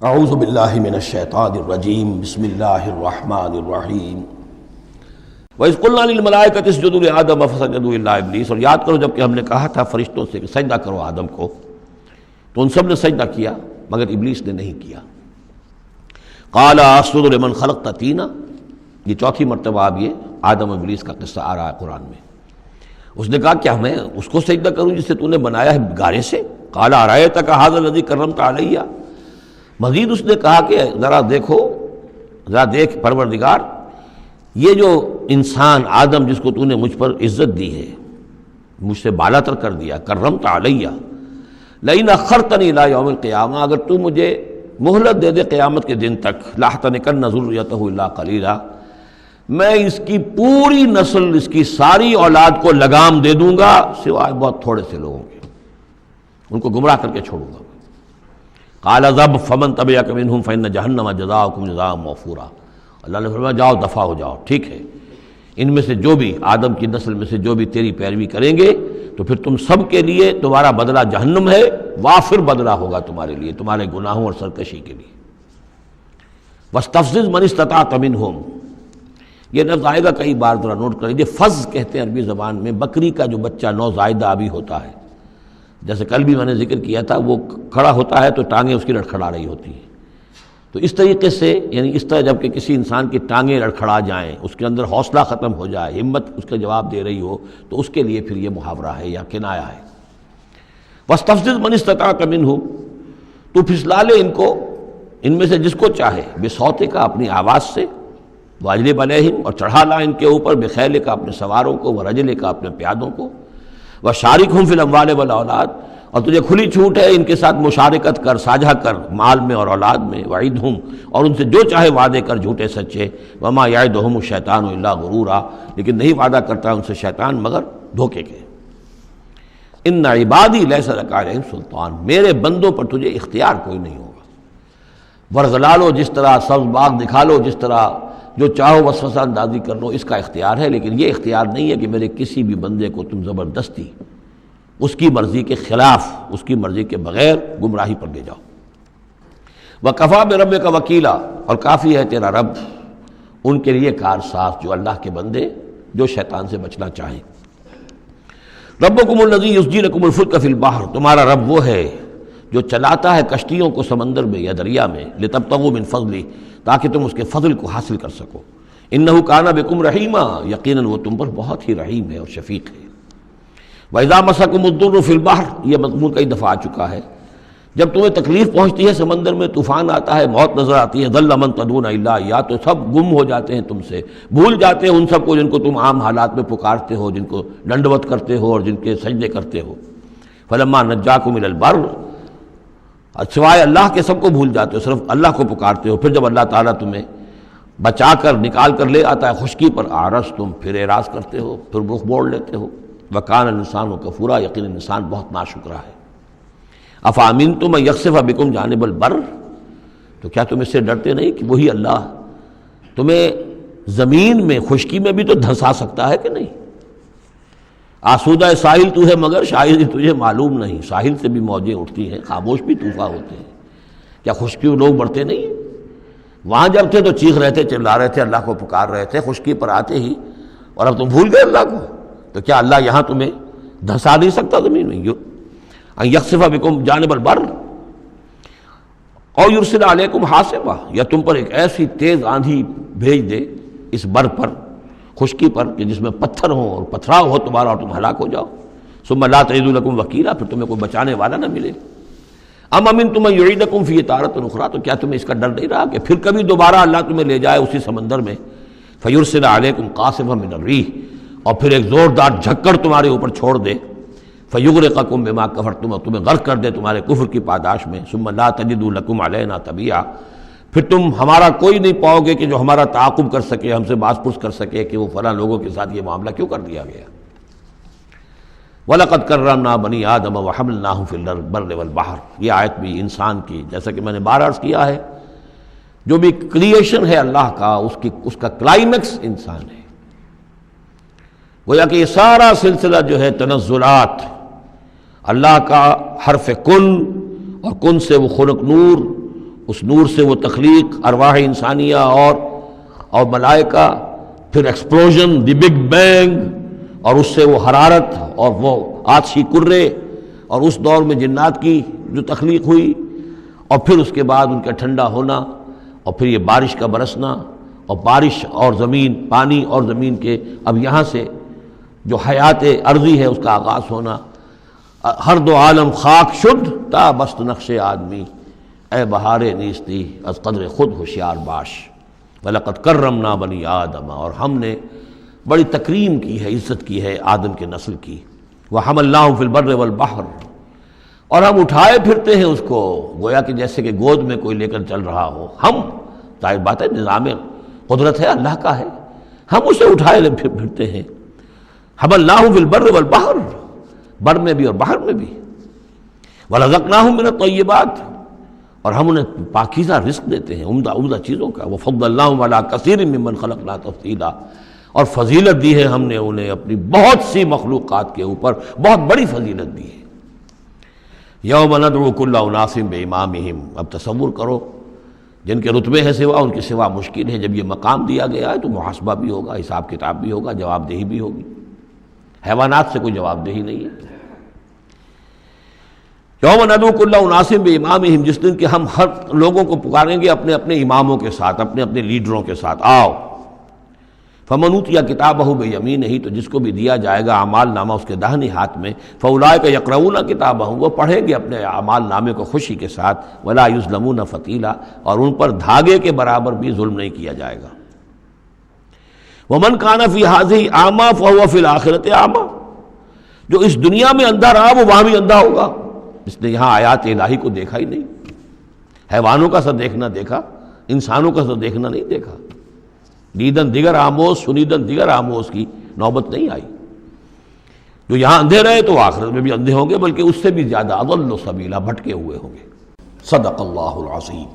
اعوذ باللہ من الشیطان الرجیم بسم اللہ الرحمن الرحیم وَإِذْ قُلْنَا لِلْمَلَائِكَةِ اسْجُدُوا لِآدَمَ فَسَجَدُوا إِلَّا إِبْلِيسَ، اور یاد کرو جب کہ ہم نے کہا تھا فرشتوں سے کہ سجدہ کرو آدم کو، تو ان سب نے سجدہ کیا مگر ابلیس نے نہیں کیا۔ قَالَ أَسْجُدُ لِمَنْ خَلَقْتَ طِينًا، یہ چوتھی مرتبہ اب یہ آدم و ابلیس کا قصہ آ رہا ہے قرآن میں۔ اس نے کہا کیا میں اس کو سجدہ کروں جسے تو نے بنایا ہے گارے سے؟ قَالَ أَرَأَيْتَكَ هَذَا الَّذِي كَرَّمْتَ عَلَيَّ، مزید اس نے کہا کہ ذرا دیکھ پروردگار، یہ جو انسان آدم جس کو تو نے مجھ پر عزت دی ہے، مجھ سے بالا تر کر دیا، کرمت علیہ، لئن اخرتنی الی یوم القیامہ، اگر تو مجھے مہلت دے دے قیامت کے دن تک، لاحتنکن ذریتہ الا قلیلا، میں اس کی پوری نسل، اس کی ساری اولاد کو لگام دے دوں گا سوائے بہت تھوڑے سے لوگوں کے، ان کو گمراہ کر کے چھوڑوں گا۔ قال اذهب فمن تبعك منهم فإن جہنم جزاؤکم جزاء موفورا، اللہ نے فرمایا جاؤ دفع ہو جاؤ، ٹھیک ہے، ان میں سے جو بھی آدم کی نسل میں سے جو بھی تیری پیروی کریں گے تو پھر تم سب کے لیے تمہارا بدلہ جہنم ہے، وافر بدلہ ہوگا تمہارے لیے، تمہارے گناہوں اور سرکشی کے لیے۔ واستفزز من استطعت منهم، یہ لفظ آئے گا کئی بار، ذرا نوٹ کر لیجیے۔ فز کہتے ہیں عربی زبان میں بکری کا جو بچہ نوزائیدہ ابھی ہوتا ہے، جیسے کل بھی میں نے ذکر کیا تھا، وہ کھڑا ہوتا ہے تو ٹانگیں اس کی لڑکھڑا رہی ہوتی ہیں، تو اس طریقے سے، یعنی اس طرح جب کہ کسی انسان کی ٹانگیں لڑکھڑا جائیں، اس کے اندر حوصلہ ختم ہو جائے، ہمت اس کا جواب دے رہی ہو، تو اس کے لیے پھر یہ محاورہ ہے یا کنایا ہے۔ واستفزز من استطعت منهم، تو پھسلا لے ان کو، ان میں سے جس کو چاہے، بصوتک، اپنی آواز سے، واجلب علیہم، اور چڑھا لا ان کے اوپر، بخیلک، اپنے سواروں کو، ورجلک، اپنے پیادوں کو، وشارکہم فی الاموال والاولاد، اور تجھے کھلی چھوٹ ہے ان کے ساتھ مشارکت کر، ساجھا کر مال میں اور اولاد میں، وعدہم، اور ان سے جو چاہے وعدے کر جھوٹے سچے، وما یعدہم الشیطان الا غرورا، لیکن نہیں وعدہ کرتا ان سے شیطان مگر دھوکے کے۔ ان عبادی لیس لک علیہم سلطان، میرے بندوں پر تجھے اختیار کوئی نہیں ہوگا، ورزلا لو جس طرح، سبز باغ دکھا لو جس طرح، جو چاہو وسوسہ اندازی کر لو، اس کا اختیار ہے، لیکن یہ اختیار نہیں ہے کہ میرے کسی بھی بندے کو تم زبردستی اس کی مرضی کے خلاف، اس کی مرضی کے بغیر گمراہی پر لے جاؤ۔ وَكَفَىٰ بِرَبِّكَ وَكِيلًا، اور کافی ہے تیرا رب ان کے لیے کارساز، جو اللہ کے بندے جو شیطان سے بچنا چاہیں۔ رَبُّكُمُ الَّذِي يُزْجِي لَكُمُ الْفُلْكَ فِي الْبَحْرِ، تمہارا رب وہ ہے جو چلاتا ہے کشتیوں کو سمندر میں یا دریا میں، لِتَبْتَغُوا مِن فَضْلِهِ، تاکہ تم اس کے فضل کو حاصل کر سکو۔ إِنَّهُ كَانَ بِكُمْ رَحِيمًا، یقیناً وہ تم پر بہت ہی رحیم ہے اور شفیق ہے۔ وَإِذَا مَسَّكُمُ الضُّرُّ فِي الْبَحْرِ، یہ مضمون کئی دفعہ آ چکا ہے، جب تمہیں تکلیف پہنچتی ہے سمندر میں، طوفان آتا ہے، موت نظر آتی ہے، ضَلَّ مَن تَدْعُونَ إِلَّا إِيَّاهُ، تو سب گم ہو جاتے ہیں تم سے، بھول جاتے ہیں ان سب کو جن کو تم عام حالات میں پکارتے ہو، جن کو ڈنڈوت کرتے ہو اور جن کے سجدے کرتے ہو۔ فَلَمَّا نَجَّاكُمْ إِلَى الْبَرِّ، سوائے اللہ کے سب کو بھول جاتے ہو، صرف اللہ کو پکارتے ہو، پھر جب اللہ تعالیٰ تمہیں بچا کر نکال کر لے آتا ہے خشکی پر، آرس، تم پھر اعراض کرتے ہو، پھر رخ موڑ لیتے ہو۔ وَكَانَ الْإِنسَانُ كَفُورًا، یقین انسان بہت ناشکرا ہے۔ أَفَأَمِنْتُمْ أَن يَخْسِفَ بِكُمْ جَانِبَ الْبَرِّ، تو کیا تم اس سے ڈرتے نہیں کہ وہی اللہ تمہیں زمین میں، خشکی میں بھی تو دھنسا سکتا ہے کہ نہیں؟ آسودہ ساحل تو ہے مگر شاید تجھے معلوم نہیں، ساحل سے بھی موجیں اٹھتی ہیں، خاموش بھی طوفان ہوتے ہیں، کیا خشکی میں لوگ مرتے نہیں ہیں؟ وہاں جب تھے تو چیخ رہے تھے، چلا رہے تھے، اللہ کو پکار رہے تھے، خشکی پر آتے ہی، اور اب تم بھول گئے اللہ کو، تو کیا اللہ یہاں تمہیں دھنسا نہیں سکتا زمین میں؟ ان یخسف بکم جانب البر اور یرسل علیکم حاصبا، یا تم پر ایک ایسی تیز آندھی بھیج دے اس بر پر، خشکی پر، کہ جس میں پتھر ہوں اور پتھراؤ ہو تمہارا اور تم ہلاک ہو جاؤ۔ ثم لا تجدوا لکم وکیلا، پھر تمہیں کوئی بچانے والا نہ ملے۔ ام امنتم ان یعیدکم فیہ تارۃ اخری، تو کیا تمہیں اس کا ڈر نہیں رہا کہ پھر کبھی دوبارہ اللہ تمہیں لے جائے اسی سمندر میں؟ فیرسل علیکم قاصفا من الریح، اور پھر ایک زوردار جھکڑ تمہارے اوپر چھوڑ دے، فیغرقکم بما کفرتم، تمہیں غرق کر دے تمہارے کفر کی پاداش میں۔ ثم لا تجدوا لکم علینا تبیعا، پھر تم ہمارا کوئی نہیں پاؤ گے کہ جو ہمارا تعاقب کر سکے، ہم سے باز پرس کر سکے کہ وہ فلاں لوگوں کے ساتھ یہ معاملہ کیوں کر دیا گیا۔ وَلَقَدْ كَرَّمْنَا بَنِي آدَمَ وَحَمَلْنَاهُمْ فِي الْبَرِّ وَالْبَحْرِ، یہ آیت بھی انسان کی، جیسا کہ میں نے بار عرض کیا ہے، جو بھی کریشن ہے اللہ کا، اس کا کلائمیکس انسان ہے۔ گویا کہ یہ سارا سلسلہ جو ہے تنزلات، اللہ کا حرف کن، اور کن سے وہ خلق نور، اس نور سے وہ تخلیق، ارواح انسانیہ اور ملائکہ، پھر ایکسپلوژن، دی بگ بینگ، اور اس سے وہ حرارت اور وہ آتشی کرے، اور اس دور میں جنات کی جو تخلیق ہوئی، اور پھر اس کے بعد ان کا ٹھنڈا ہونا، اور پھر یہ بارش کا برسنا، اور بارش اور زمین، پانی اور زمین کے اب یہاں سے جو حیات ارضی ہے اس کا آغاز ہونا۔ ہر دو عالم خاک شد تا بست نقش آدمی، اے بہار نیستی از قدر خود ہوشیار باش، وَلَقَدْ كَرَّمْنَا بَنِي آدَمَ، اور ہم نے بڑی تکریم کی ہے، عزت کی ہے آدم کے نسل کی۔ وَحَمَلْنَاهُ فِي الْبَرِّ وَالْبَحْرِ، اور ہم اٹھائے پھرتے ہیں اس کو گویا کہ جیسے کہ گود میں کوئی لے کر چل رہا ہو۔ ہم، ظاہر بات ہے نظام قدرت ہے اللہ کا ہے، ہم اسے اٹھائے پھرتے ہیں۔ حَمَلْنَاهُ فِي الْبَرِّ وَالْبَحْرِ، بر میں بھی اور بحر میں بھی۔ وَرَزَقْنَاهُم مِّنَ الطَّيِّبَاتِ، اور ہم انہیں پاکیزہ رزق دیتے ہیں، عمدہ چیزوں کا۔ وَفَضَّلْنَاهُمْ عَلَىٰ كَثِيرٍ مِّمَّنْ خَلَقْنَا تَفْضِيلًا، اور فضیلت دی ہے ہم نے انہیں اپنی بہت سی مخلوقات کے اوپر، بہت بڑی فضیلت دی ہے۔ یوم ندعو کل اناس بامامہم، اب تصور کرو جن کے رتبے ہیں سوا، ان کے سوا مشکل ہے۔ جب یہ مقام دیا گیا ہے تو محاسبہ بھی ہوگا، حساب کتاب بھی ہوگا، جواب دہی بھی ہوگی۔ حیوانات سے کوئی جواب دہی نہیں ہے۔ یوم ندعو کل اناس بامامہم، جس دن کہ ہم ہر لوگوں کو پکاریں گے اپنے اپنے اماموں کے ساتھ، اپنے اپنے لیڈروں کے ساتھ، آؤ۔ فمن اوتی کتابہ بیمینہ، تو جس کو بھی دیا جائے گا اعمال نامہ اس کے داہنے ہاتھ میں، فاولئک یقرؤون کتابہ، وہ پڑھیں گے اپنے اعمال نامے کو خوشی کے ساتھ، ولا یظلمون فتیلا، اور ان پر دھاگے کے برابر بھی ظلم نہیں کیا جائے گا۔ ومن کان فی ہذہ اعمی فہو فی الآخرۃ اعمی، جو اس دنیا میں اندھا رہا وہ وہاں بھی اندھا ہوگا، اس نے یہاں آیات الہی کو دیکھا ہی نہیں، حیوانوں کا سا دیکھنا دیکھا، انسانوں کا سا دیکھنا نہیں دیکھا۔ دیدن دیگر آموز، سنیدن دیگر آموز کی نوبت نہیں آئی۔ جو یہاں اندھے رہے تو آخرت میں بھی اندھے ہوں گے، بلکہ اس سے بھی زیادہ اضل سبیلا، بھٹکے ہوئے ہوں گے۔ صدق اللہ العظیم۔